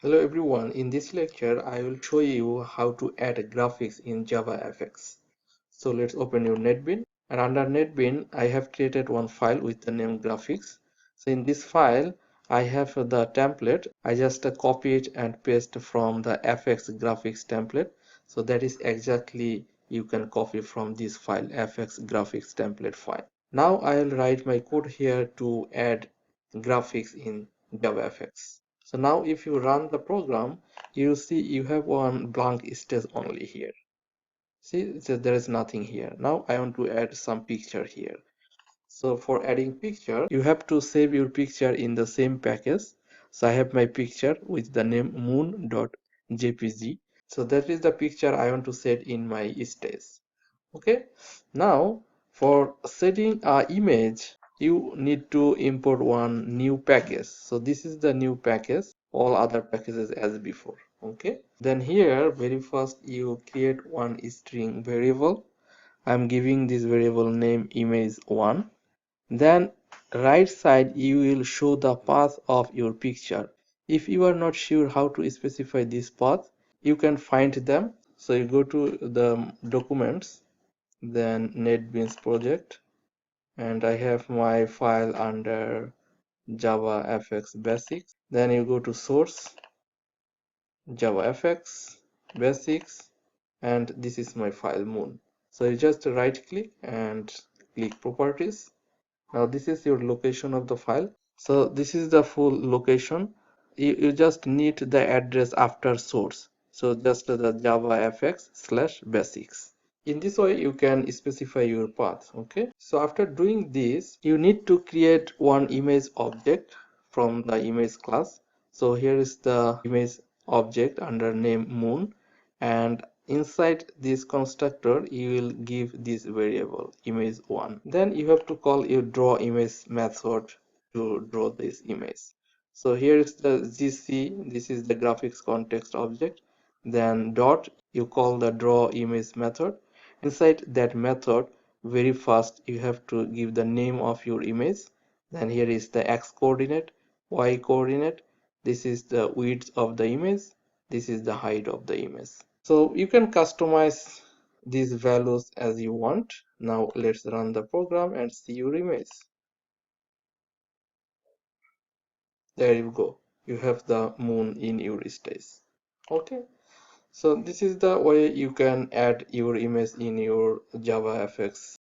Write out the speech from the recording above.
Hello everyone, in this lecture I will show you how to add graphics in JavaFX. So let's open your NetBeans, and under NetBeans I have created one file with the name graphics. So in this file I have the template. I just copy it and paste from the FX graphics template. So that is exactly you can copy from this file, FX graphics template file. Now I will write my code here to add graphics in JavaFX. So now if you run the program, you see you have one blank stage only here. See, so there is nothing here. Now I want to add some picture here. So for adding picture, you have to save your picture in the same package. So I have my picture with the name moon.jpg. So that is the picture I want to set in my stage. Okay, now for setting a image, you need to import one new package. So this is the new package, all other packages as before. Okay, then here very first you create one string variable. I'm giving this variable name image1. Then right side you will show the path of your picture. If you are not sure how to specify this path, you can find them. So you go to the documents, then NetBeans project, and I have my file under JavaFX basics. Then you go to source, JavaFX basics, and this is my file moon. So you just right click and click properties. Now this is your location of the file. So this is the full location. You just need the address after source. So just the JavaFX/basics. In this way you can specify your path. Okay, so after doing this you need to create one image object from the image class. So here is the image object under name moon, and inside this constructor you will give this variable image1. Then you have to call your draw image method to draw this image. So here is the gc, this is the graphics context object, then dot, you call the draw image method. Inside that method, very first you have to give the name of your image. Then here is the x coordinate, y coordinate, this is the width of the image, this is the height of the image. So you can customize these values as you want. Now let's run the program and see your image. There you go, you have the moon in your stage. Okay, so this is the way you can add your image in your JavaFX